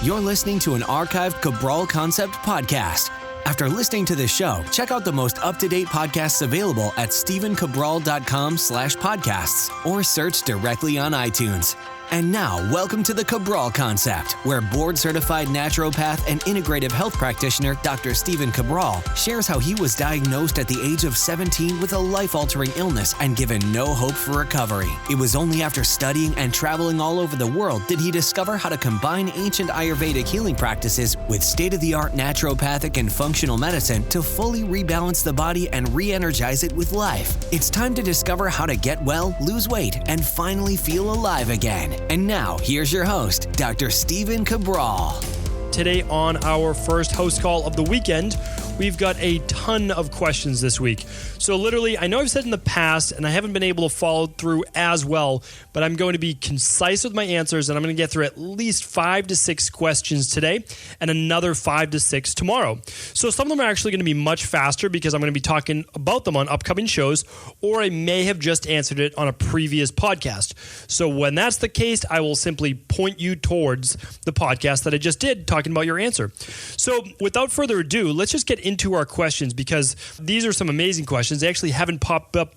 You're listening to an archived Cabral Concept podcast. After listening to this show, check out the most up-to-date podcasts available at stephencabral.com/podcasts or search directly on iTunes. And now, welcome to the Cabral Concept, where board-certified naturopath and integrative health practitioner Dr. Stephen Cabral shares how he was diagnosed at the age of 17 with a life-altering illness and given no hope for recovery. It was only after studying and traveling all over the world did he discover how to combine ancient Ayurvedic healing practices with state-of-the-art naturopathic and functional medicine to fully rebalance the body and re-energize it with life. It's time to discover how to get well, lose weight, and finally feel alive again. And now, here's your host, Dr. Stephen Cabral. Today on our first host call of the weekend, we've got a ton of questions this week. So literally, I know I've said in the past, and I haven't been able to follow through as well, but I'm going to be concise with my answers, and I'm going to get through at least 5 to 6 questions today, and another 5 to 6 tomorrow. So some of them are actually going to be much faster because I'm going to be talking about them on upcoming shows, or I may have just answered it on a previous podcast. So when that's the case, I will simply point you towards the podcast that I just did, talking about your answer. So without further ado, let's just get into our questions because these are some amazing questions. They actually haven't popped up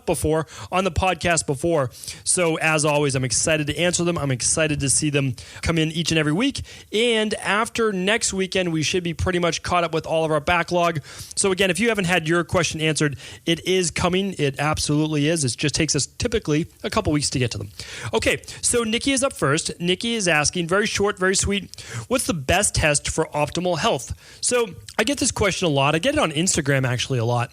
before on the podcast before. So as always, I'm excited to answer them. I'm excited to see them come in each and every week. And after next weekend, we should be pretty much caught up with all of our backlog. So again, if you haven't had your question answered, it is coming. It absolutely is. It just takes us typically a couple weeks to get to them. Okay, so Nikki is up first. Nikki is asking, very short, very sweet, what's the best test for optimal health? So I get this question a lot. I get it on Instagram actually a lot.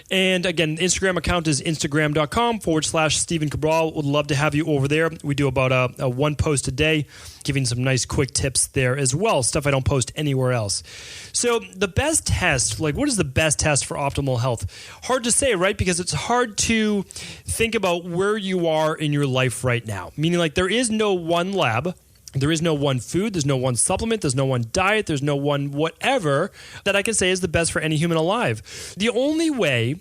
And again, Instagram account is instagram.com/Stephen Cabral. Would love to have you over there. We do about a one post a day, giving some nice quick tips there as well, stuff I don't post anywhere else. So the best test, like what is the best test for optimal health? Hard to say, right? Because it's hard to think about where you are in your life right now. Meaning like there is no one lab. There is no one food, there's no one supplement, there's no one diet, there's no one whatever that I can say is the best for any human alive. The only way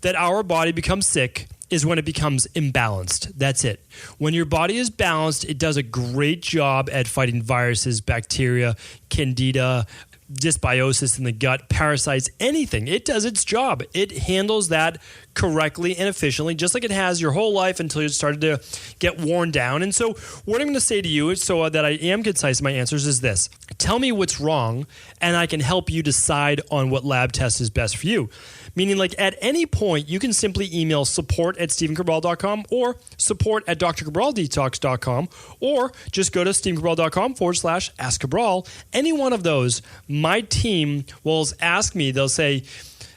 that our body becomes sick is when it becomes imbalanced. That's it. When your body is balanced, it does a great job at fighting viruses, bacteria, candida, dysbiosis in the gut, parasites, anything. It does its job. It handles that correctly and efficiently, just like it has your whole life until you started to get worn down. And so what I'm going to say to you, so that I am concise in my answers, is this. Tell me what's wrong, and I can help you decide on what lab test is best for you. Meaning like at any point, you can simply email support@stephencabral.com or support@drcabraldetox.com or just go to stephencabral.com/askcabral. Any one of those, my team will ask me, they'll say,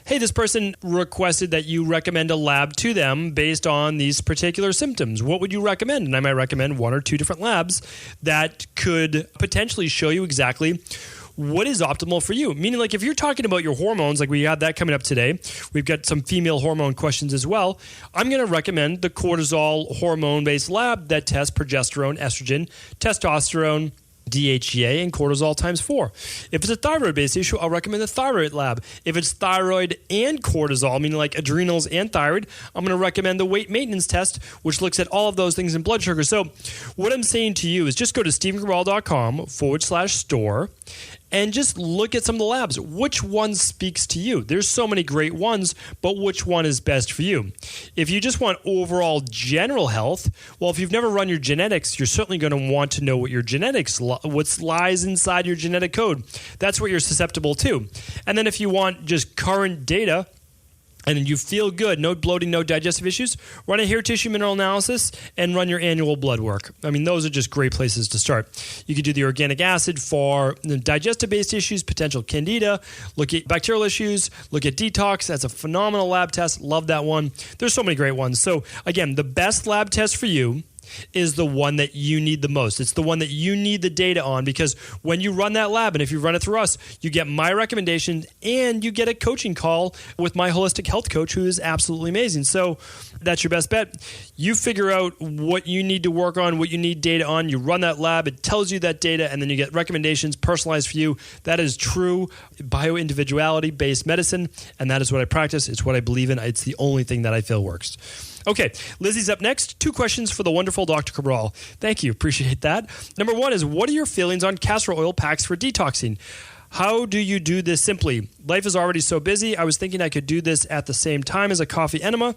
hey, this person requested that you recommend a lab to them based on these particular symptoms. What would you recommend? And I might recommend 1 or 2 different labs that could potentially show you exactly what is optimal for you. Meaning like if you're talking about your hormones, like we had that coming up today, we've got some female hormone questions as well. I'm going to recommend the cortisol hormone-based lab that tests progesterone, estrogen, testosterone, DHEA, and cortisol times 4. If it's a thyroid-based issue, I'll recommend the thyroid lab. If it's thyroid and cortisol, meaning like adrenals and thyroid, I'm going to recommend the weight maintenance test, which looks at all of those things in blood sugar. So what I'm saying to you is just go to stephencabral.com/store and just look at some of the labs. Which one speaks to you? There's so many great ones, but which one is best for you? If you just want overall general health, well, if you've never run your genetics, you're certainly going to want to know what your genetics, what lies inside your genetic code. That's what you're susceptible to. And then if you want just current data, and you feel good, no bloating, no digestive issues, run a hair tissue mineral analysis and run your annual blood work. I mean, those are just great places to start. You could do the organic acid for the digestive-based issues, potential candida, look at bacterial issues, look at detox. That's a phenomenal lab test. Love that one. There's so many great ones. So again, the best lab test for you is the one that you need the most. It's the one that you need the data on, because when you run that lab, and if you run it through us, you get my recommendation and you get a coaching call with my holistic health coach, who is absolutely amazing. So that's your best bet. You figure out what you need to work on, what you need data on. You run that lab. It tells you that data, and then you get recommendations personalized for you. That is true bio-individuality-based medicine, and that is what I practice. It's what I believe in. It's the only thing that I feel works. Okay, Lizzie's up next. 2 questions for the wonderful Dr. Cabral. Thank you. Appreciate that. Number 1 is, what are your feelings on castor oil packs for detoxing? How do you do this simply? Life is already so busy. I was thinking I could do this at the same time as a coffee enema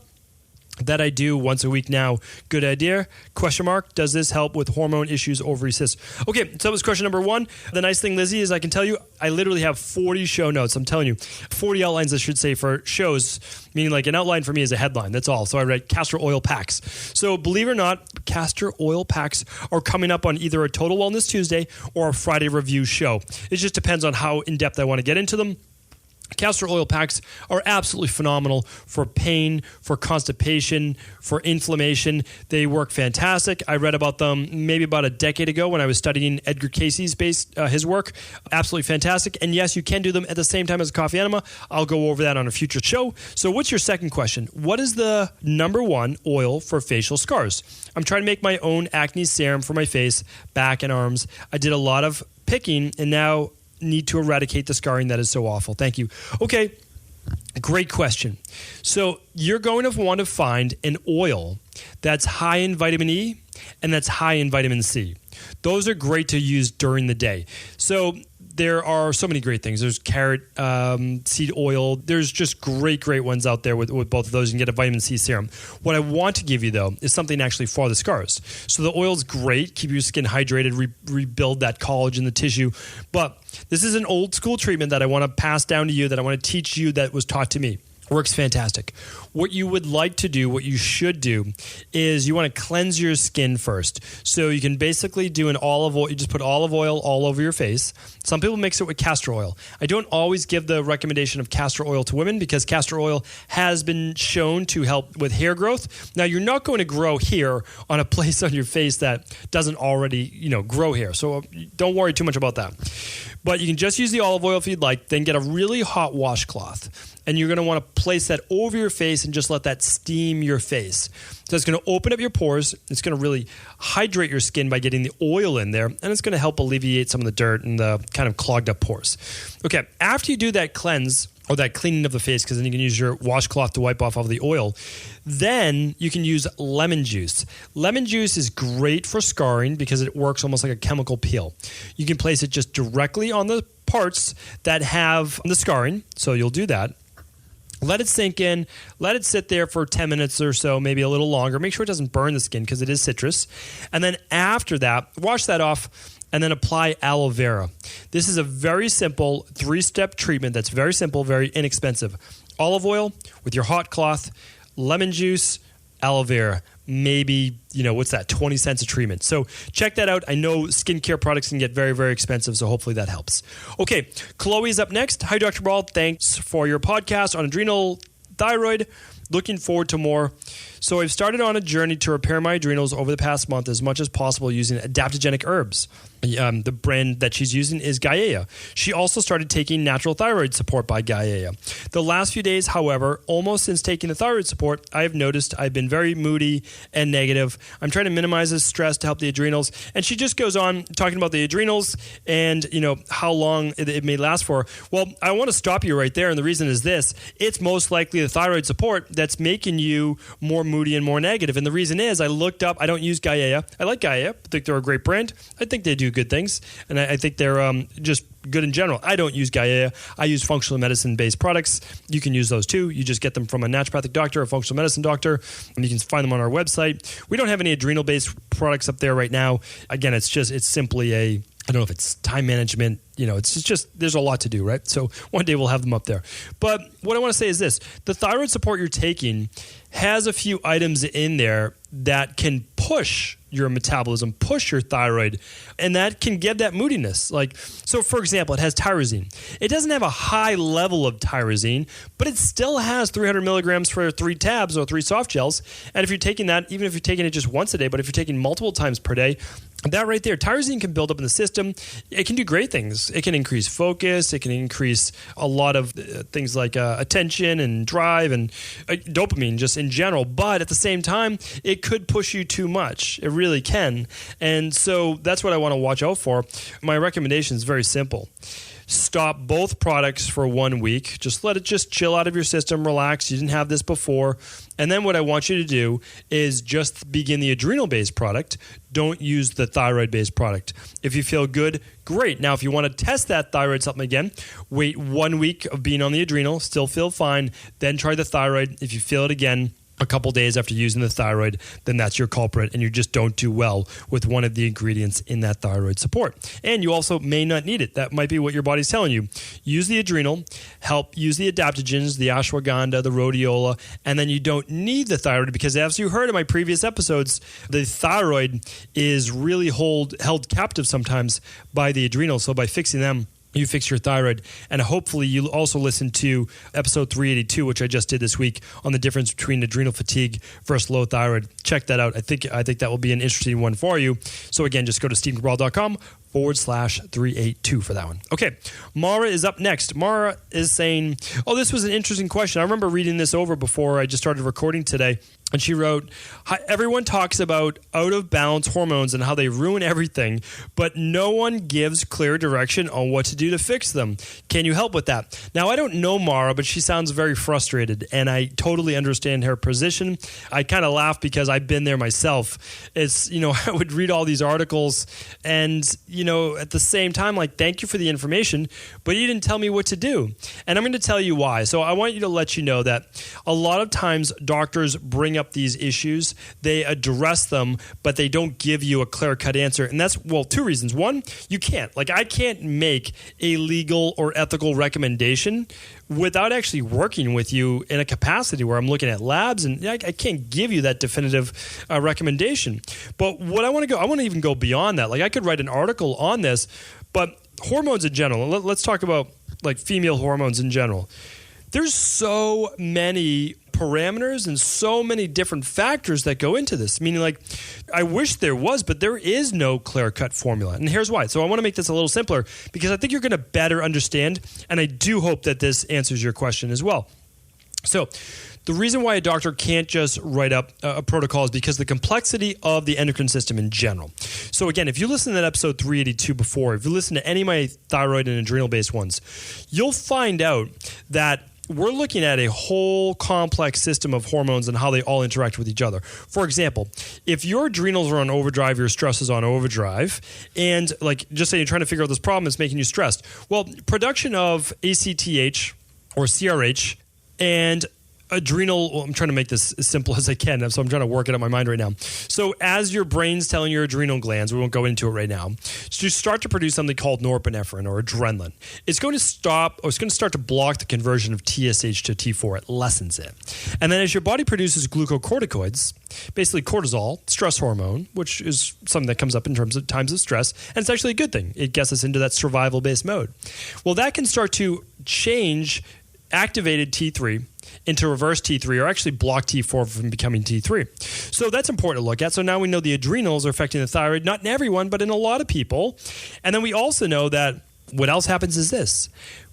that I do once a week now. Good idea? Question mark. Does this help with hormone issues, ovary cysts? Okay, so that was question number 1. The nice thing, Lizzie, is I can tell you I literally have 40 show notes. I'm telling you, 40 outlines, I should say, for shows, meaning like an outline for me is a headline. That's all. So I write castor oil packs. So believe it or not, castor oil packs are coming up on either a Total Wellness Tuesday or a Friday review show. It just depends on how in-depth I want to get into them. Castor oil packs are absolutely phenomenal for pain, for constipation, for inflammation. They work fantastic. I read about them maybe about a decade ago when I was studying Edgar Cayce's his work. Absolutely fantastic. And yes, you can do them at the same time as a coffee enema. I'll go over that on a future show. So what's your second question? What is the number 1 oil for facial scars? I'm trying to make my own acne serum for my face, back, and arms. I did a lot of picking and now need to eradicate the scarring that is so awful. Thank you. Okay, great question. So you're going to want to find an oil that's high in vitamin E and that's high in vitamin C. Those are great to use during the day. So there are so many great things. There's carrot seed oil. There's just great ones out there with both of those. You can get a vitamin C serum. What I want to give you, though, is something actually for the scars. So the oil's great. Keep your skin hydrated, rebuild that collagen, the tissue. But this is an old school treatment that I want to pass down to you, that I want to teach you, that was taught to me. Works fantastic. What you would like to do, what you should do, is you want to cleanse your skin first. So you can basically do an olive oil. You just put olive oil all over your face. Some people mix it with castor oil. I don't always give the recommendation of castor oil to women because castor oil has been shown to help with hair growth. Now, you're not going to grow hair on a place on your face that doesn't already, grow hair. So don't worry too much about that. But you can just use the olive oil if you'd like, then get a really hot washcloth. And you're going to want to place that over your face and just let that steam your face. So it's going to open up your pores. It's going to really hydrate your skin by getting the oil in there. And it's going to help alleviate some of the dirt and the kind of clogged up pores. Okay, after you do that cleanse, or that cleaning of the face, because then you can use your washcloth to wipe off all the oil. Then you can use lemon juice. Lemon juice is great for scarring because it works almost like a chemical peel. You can place it just directly on the parts that have the scarring, so you'll do that. Let it sink in. Let it sit there for 10 minutes or so, maybe a little longer. Make sure it doesn't burn the skin because it is citrus. And then after that, wash that off and then apply aloe vera. This is a very simple 3-step treatment that's very simple, very inexpensive. Olive oil with your hot cloth, lemon juice, aloe vera. Maybe, 20 cents a treatment. So check that out. I know skincare products can get very, very expensive, so hopefully that helps. Okay, Chloe's up next. Hi, Dr. Cabral. Thanks for your podcast on adrenal thyroid. Looking forward to more. So I've started on a journey to repair my adrenals over the past month as much as possible using adaptogenic herbs. The brand that she's using is Gaia. She also started taking natural thyroid support by Gaia. The last few days, however, almost since taking the thyroid support, I have noticed I've been very moody and negative. I'm trying to minimize the stress to help the adrenals. And she just goes on talking about the adrenals and, how long it may last for. Well, I want to stop you right there. And the reason is this. It's most likely the thyroid support that's making you more moody and more negative. And the reason is I looked up, I don't use Gaia. I like Gaia. I think they're a great brand. I think they do good things. And I think they're just good in general. I don't use Gaia. I use functional medicine-based products. You can use those too. You just get them from a naturopathic doctor, a functional medicine doctor, and you can find them on our website. We don't have any adrenal-based products up there right now. Again, it's simply I don't know if it's time management. It's just, there's a lot to do, right? So one day we'll have them up there. But what I want to say is this. The thyroid support you're taking has a few items in there that can push your metabolism, push your thyroid, and that can give that moodiness. So for example, it has tyrosine. It doesn't have a high level of tyrosine, but it still has 300 milligrams for 3 tabs or 3 soft gels. And if you're taking that, even if you're taking it just once a day, but if you're taking multiple times per day, that right there, tyrosine can build up in the system. It can do great things. It can increase focus. It can increase a lot of things like attention and drive and dopamine just in general. But at the same time, it could push you too much. It really can. And so that's what I want to watch out for. My recommendation is very simple. stop both products for 1 week. Just let it just chill out of your system, relax. You didn't have this before. And then what I want you to do is just begin the adrenal-based product. Don't use the thyroid-based product. If you feel good, great. Now, if you want to test that thyroid supplement again, wait 1 week of being on the adrenal, still feel fine, then try the thyroid. If you feel it again, a couple days after using the thyroid, then that's your culprit, and you just don't do well with one of the ingredients in that thyroid support. And you also may not need it. That might be what your body's telling you. Use the adrenal, use the adaptogens, the ashwagandha, the rhodiola, and then you don't need the thyroid because, as you heard in my previous episodes, the thyroid is really held captive sometimes by the adrenals. So by fixing them, you fix your thyroid. And hopefully you also listen to episode 382, which I just did this week, on the difference between adrenal fatigue versus low thyroid. Check that out. I think that will be an interesting one for you. So again, just go to stevencabral.com/382 for that one. Okay, Mara is up next. Mara is saying, this was an interesting question. I remember reading this over before I just started recording today. And she wrote, everyone talks about out of balance hormones and how they ruin everything, but no one gives clear direction on what to do to fix them. Can you help with that? Now, I don't know Mara, but she sounds very frustrated, and I totally understand her position. I kind of laugh because I've been there myself. It's, I would read all these articles and, at the same time, thank you for the information, but you didn't tell me what to do. And I'm going to tell you why. So I want you to let you know that a lot of times doctors bring up these issues, they address them, but they don't give you a clear-cut answer. And that's, two reasons. One, you can't. I can't make a legal or ethical recommendation without actually working with you in a capacity where I'm looking at labs, and I can't give you that definitive recommendation. But what I want to even go beyond that. I could write an article on this, but hormones in general, let's talk about female hormones in general. There's so many parameters and so many different factors that go into this. Meaning, I wish there was, but there is no clear-cut formula. And here's why. So I want to make this a little simpler because I think you're going to better understand, and I do hope that this answers your question as well. So the reason why a doctor can't just write up a protocol is because the complexity of the endocrine system in general. So again, if you listen to that episode 382 before, if you listen to any of my thyroid and adrenal-based ones, you'll find out that we're looking at a whole complex system of hormones and how they all interact with each other. For example, if your adrenals are on overdrive, your stress is on overdrive, and just say you're trying to figure out this problem, it's making you stressed. Well, production of ACTH or CRH and adrenal, I'm trying to make this as simple as I can, so I'm trying to work it out in my mind right now. So as your brain's telling your adrenal glands, we won't go into it right now, to start to produce something called norepinephrine or adrenaline. It's going to start to block the conversion of TSH to T4. It lessens it. And then as your body produces glucocorticoids, basically cortisol, stress hormone, which is something that comes up in terms of times of stress, and it's actually a good thing. It gets us into that survival-based mode. Well, that can start to change activated T3 into reverse T3, or actually block T4 from becoming T3. So that's important to look at. So now we know the adrenals are affecting the thyroid, not in everyone, but in a lot of people. And then we also know that what else happens is this.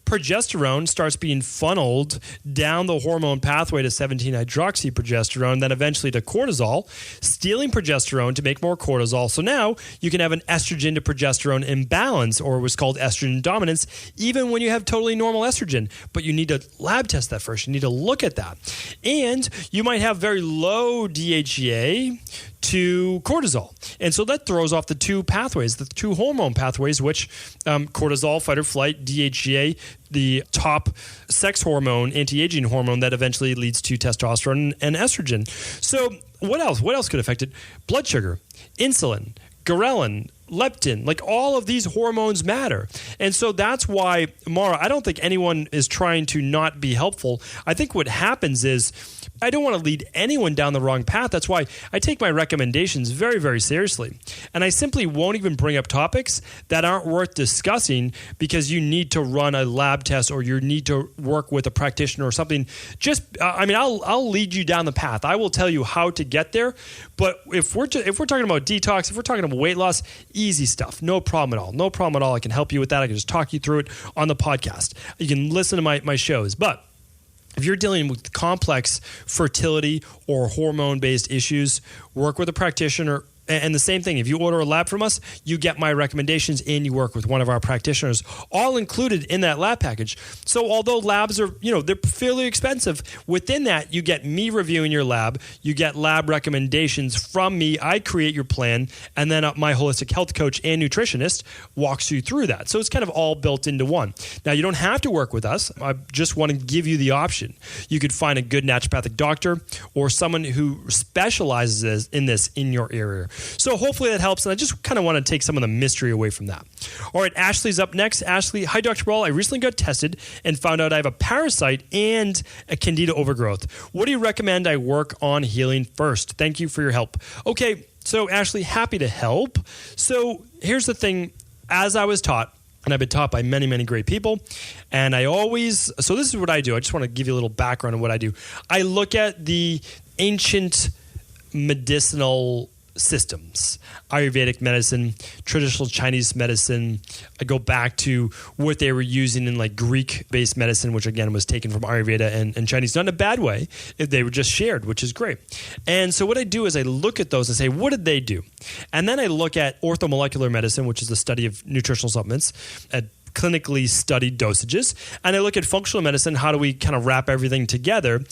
Progesterone starts being funneled down the hormone pathway to 17-hydroxyprogesterone, then eventually to cortisol, stealing progesterone to make more cortisol. So now you can have an estrogen to progesterone imbalance, or what's called estrogen dominance, even when you have totally normal estrogen. But you need to lab test that first. You need to look at that. And you might have very low DHEA to cortisol. And so that throws off the two pathways, the two hormone pathways, which cortisol, fight or flight, DHEA, the top sex hormone, anti-aging hormone that eventually leads to testosterone and estrogen. So what else? What else could affect it? Blood sugar, insulin, ghrelin, leptin, all of these hormones matter. And so that's why, Mara, I don't think anyone is trying to not be helpful. I think what happens is I don't want to lead anyone down the wrong path. That's why I take my recommendations very, very seriously. And I simply won't even bring up topics that aren't worth discussing because you need to run a lab test or you need to work with a practitioner or something. I'll lead you down the path. I will tell you how to get there. But if we're talking about detox, if we're talking about weight loss, easy stuff. No problem at all. No problem at all. I can help you with that. I can just talk you through it on the podcast. You can listen to my shows. But if you're dealing with complex fertility or hormone-based issues, work with a practitioner And the same thing, if you order a lab from us, you get my recommendations and you work with one of our practitioners, all included in that lab package. So although labs are, they're fairly expensive, within that, you get me reviewing your lab, you get lab recommendations from me, I create your plan, and then my holistic health coach and nutritionist walks you through that. So it's kind of all built into one. Now, you don't have to work with us. I just want to give you the option. You could find a good naturopathic doctor or someone who specializes in this in your area. So hopefully that helps. And I just kind of want to take some of the mystery away from that. All right, Ashley's up next. Ashley, hi, Dr. Cabral. I recently got tested and found out I have a parasite and a candida overgrowth. What do you recommend I work on healing first? Thank you for your help. Okay, so Ashley, happy to help. So here's the thing. As I was taught, and I've been taught by many, many great people, and so this is what I do. I just want to give you a little background on what I do. I look at the ancient medicinal systems, Ayurvedic medicine, traditional Chinese medicine. I go back to what they were using in like Greek-based medicine, which again was taken from Ayurveda and Chinese, not in a bad way. They were just shared, which is great. And so what I do is I look at those and say, what did they do? And then I look at orthomolecular medicine, which is the study of nutritional supplements at clinically studied dosages. And I look at functional medicine, how do we kind of wrap everything together?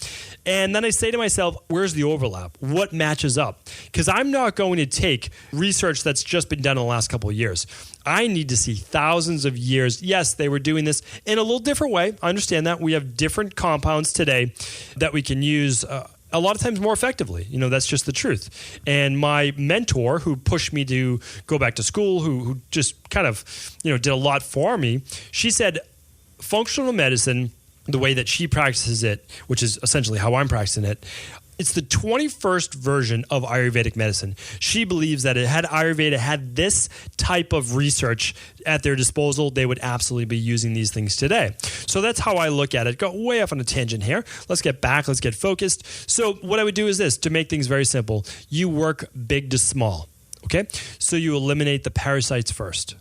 And then I say to myself, where's the overlap? What matches up? Because I'm not going to take research that's just been done in the last couple of years. I need to see thousands of years. Yes, they were doing this in a little different way. I understand that. We have different compounds today that we can use a lot of times more effectively. That's just the truth. And my mentor who pushed me to go back to school, who just kind of, did a lot for me, she said functional medicine, the way that she practices it, which is essentially how I'm practicing it, it's the 21st version of Ayurvedic medicine. She believes that had Ayurveda had this type of research at their disposal, they would absolutely be using these things today. So that's how I look at it. Go way off on a tangent here. Let's get back. Let's get focused. So what I would do is this, to make things very simple. You work big to small, okay? So you eliminate the parasites first.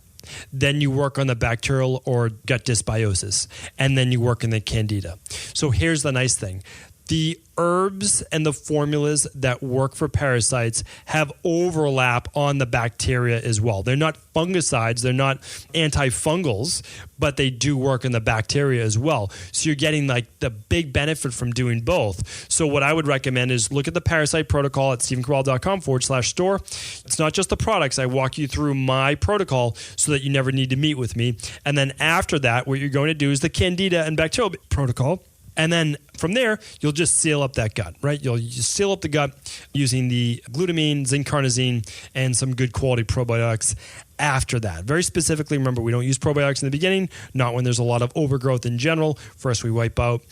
Then you work on the bacterial or gut dysbiosis. And then you work on the candida. So here's the nice thing. The herbs and the formulas that work for parasites have overlap on the bacteria as well. They're not fungicides, they're not antifungals, but they do work in the bacteria as well. So you're getting like the big benefit from doing both. So what I would recommend is look at the parasite protocol at stephencabral.com/store. It's not just the products. I walk you through my protocol so that you never need to meet with me. And then after that, what you're going to do is the candida and bacterial protocol. And then from there, you'll just seal up that gut, right? You'll just seal up the gut using the glutamine, zinc carnosine, and some good quality probiotics after that. Very specifically, remember, we don't use probiotics in the beginning, not when there's a lot of overgrowth in general. First, we wipe out,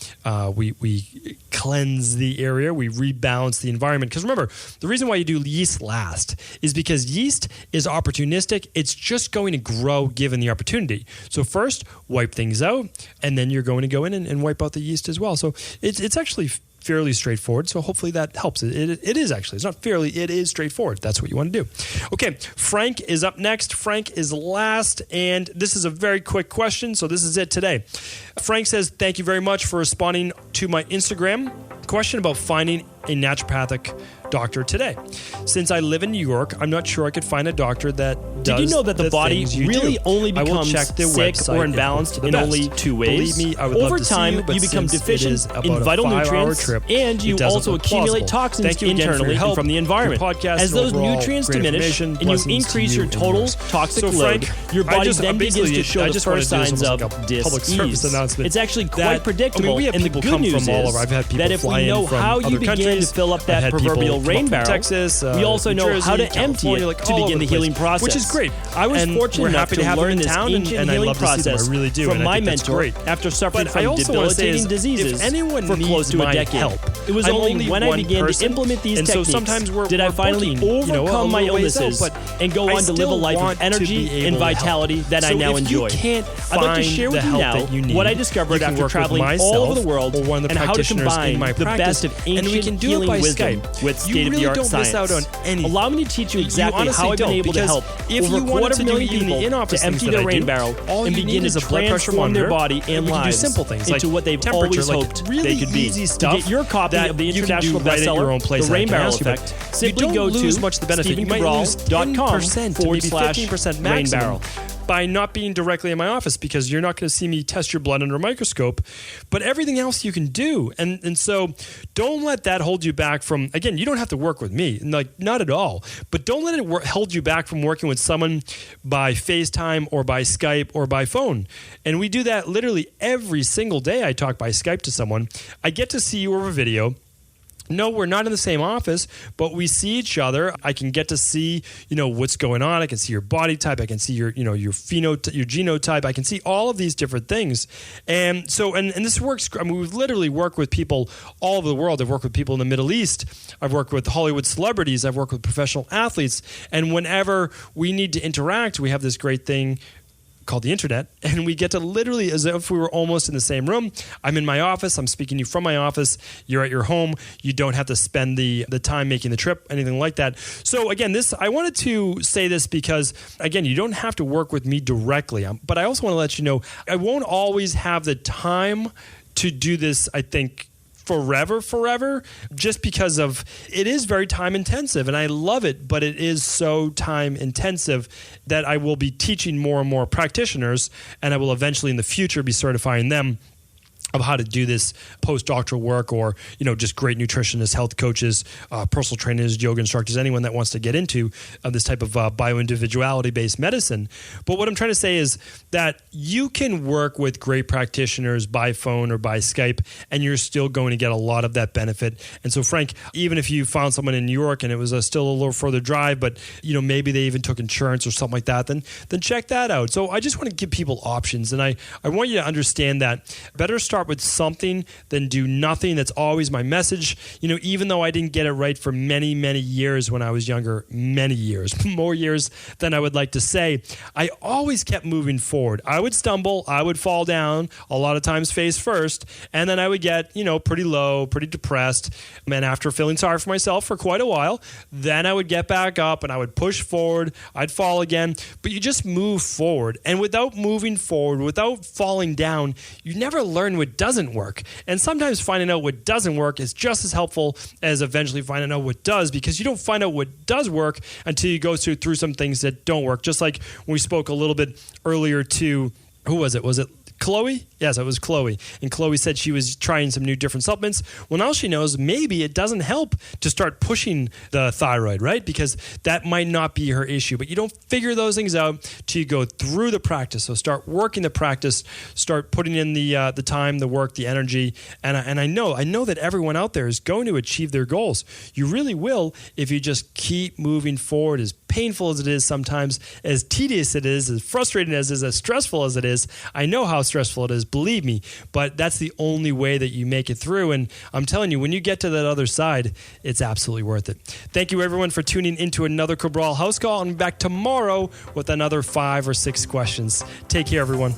we cleanse the area, we rebalance the environment. Because remember, the reason why you do yeast last is because yeast is opportunistic. It's just going to grow given the opportunity. So first, wipe things out, and then you're going to go in and wipe out the yeast as well. So it's actually fairly straightforward. So hopefully that helps. It is actually. It's not fairly. It is straightforward. That's what you want to do. Okay. Frank is up next. Frank is last. And this is a very quick question. So this is it today. Frank says, thank you very much for responding to my Instagram question about finding a naturopathic doctor today. Since I live in New York, I'm not sure I could find a doctor that does. Did you know that the body really only becomes sick or imbalanced in only two ways? Believe me, I would Over love to time, see you, but you become since deficient it is in about vital a 5-hour nutrients, trip, and you it doesn't also look accumulate plausible. toxins Thank you again for internally your help, and from the environment. your podcast, As those overall, nutrients great diminish information. and you Blessings increase to your you total and yours. toxic So, load, Frank, your body just- then begins basically, to show I the just wanna first do this signs almost of like a public service dis-ease. announcement. It's actually That- quite predictable, we have and the people good come news from all is over. I've had people that if fly we in know from how you other begin to countries. fill up I've that had people proverbial from rain barrel, Texas, we also New know Jersey, how to empty California, it like to all begin over the the healing place, process. which is great. I was And fortunate we're enough happy to to have learn them in this town, ancient and I healing love to see them. I process really do, from and I my think that's mentor great. after suffering But I from also want to say debilitating is, diseases if anyone for needs close to my a decade. help, It was I'm only when I one began to person, implement these and so techniques sometimes did I finally booking, overcome my a little ways out, illnesses but and go I on to live a still life want of to energy be able and to help. vitality that I So now if enjoy. you can't I'd like to find share with the you help now that you need, what I discovered you can after work with traveling all myself over the world or one of the and how to practitioners in combine my the practice. the best of ancient and we can do healing it by wisdom Skype. with state-of-the-art science. You really don't miss out on anything. Allow me to teach you exactly how I've been able to help if over you wanted to do people the in-office to empty their rain barrel and begin to transform their body and lives simple things into what they've always hoped really they could be. easy stuff. To get your copy of the international bestseller, The Rain Barrel Effect, simply go to StephenCabral.com/rain barrel. By not being directly in my office, because you're not going to see me test your blood under a microscope, but everything else you can do. And so don't let that hold you back from, again, you don't have to work with me, like not at all, but don't let it hold you back from working with someone by FaceTime or by Skype or by phone. And we do that literally every single day. I talk by Skype to someone. I get to see you over video. No, we're not in the same office, but we see each other. I can get to see, what's going on. I can see your body type. I can see your phenotype, your genotype. I can see all of these different things. And so, and this works. I mean, we've literally worked with people all over the world. I've worked with people in the Middle East. I've worked with Hollywood celebrities. I've worked with professional athletes. And whenever we need to interact, we have this great thing called the internet, and we get to literally, as if we were almost in the same room. I'm in my office. I'm speaking to you from my office. You're at your home. You don't have to spend the time making the trip, anything like that. So again, I wanted to say this because, again, you don't have to work with me directly, but I also want to let you know I won't always have the time to do this, I think, forever, just because of it is very time intensive, and I love it, but it is so time intensive that I will be teaching more and more practitioners, and I will eventually in the future be certifying them of how to do this postdoctoral work, or just great nutritionists, health coaches, personal trainers, yoga instructors, anyone that wants to get into this type of bioindividuality based medicine. But what I'm trying to say is that you can work with great practitioners by phone or by Skype, and you're still going to get a lot of that benefit. And so, Frank, even if you found someone in New York and it was still a little further drive, but maybe they even took insurance or something like that, then check that out. So I just want to give people options, and I want you to understand that better start with something than do nothing. That's always my message. Even though I didn't get it right for many, many years when I was younger, many years, more years than I would like to say, I always kept moving forward. I would stumble, I would fall down, a lot of times face first, and then I would get, pretty low, pretty depressed. And after feeling sorry for myself for quite a while, then I would get back up and I would push forward, I'd fall again, but you just move forward. And without moving forward, without falling down, you never learn what doesn't work. And sometimes finding out what doesn't work is just as helpful as eventually finding out what does, because you don't find out what does work until you go through some things that don't work. Just like when we spoke a little bit earlier to, who was it? Was it Chloe? Yes, it was Chloe. And Chloe said she was trying some new different supplements. Well, now she knows maybe it doesn't help to start pushing the thyroid, right? Because that might not be her issue. But you don't figure those things out till you go through the practice. So start working the practice, start putting in the time, the work, the energy. And I know that everyone out there is going to achieve their goals. You really will if you just keep moving forward, as painful as it is sometimes, as tedious it is, as frustrating as it is, as stressful as it is. I know how stressful it is, believe me, but that's the only way that you make it through. And I'm telling you, when you get to that other side, it's absolutely worth it. Thank you, everyone, for tuning into another Cabral House Call. I'll be back tomorrow with another 5 or 6 questions. Take care, everyone.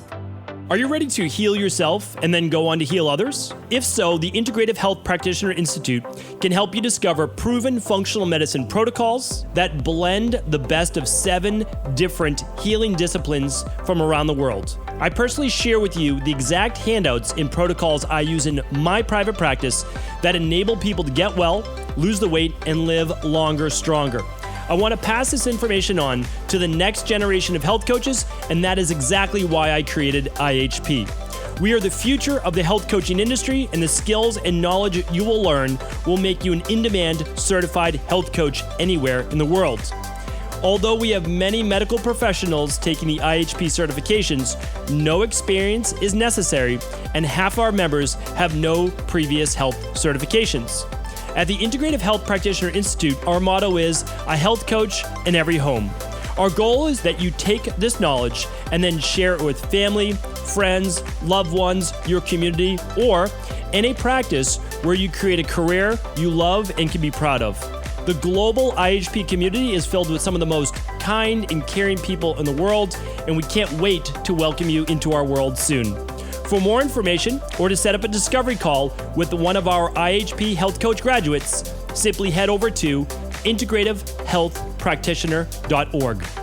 Are you ready to heal yourself and then go on to heal others? If so, the Integrative Health Practitioner Institute can help you discover proven functional medicine protocols that blend the best of 7 different healing disciplines from around the world. I personally share with you the exact handouts and protocols I use in my private practice that enable people to get well, lose the weight, and live longer, stronger. I want to pass this information on to the next generation of health coaches, and that is exactly why I created IHP. We are the future of the health coaching industry, and the skills and knowledge you will learn will make you an in-demand certified health coach anywhere in the world. Although we have many medical professionals taking the IHP certifications, no experience is necessary, and half our members have no previous health certifications. At the Integrative Health Practitioner Institute, our motto is a health coach in every home. Our goal is that you take this knowledge and then share it with family, friends, loved ones, your community, or in a practice where you create a career you love and can be proud of. The global IHP community is filled with some of the most kind and caring people in the world, and we can't wait to welcome you into our world soon. For more information or to set up a discovery call with one of our IHP Health Coach graduates, simply head over to integrativehealthpractitioner.org.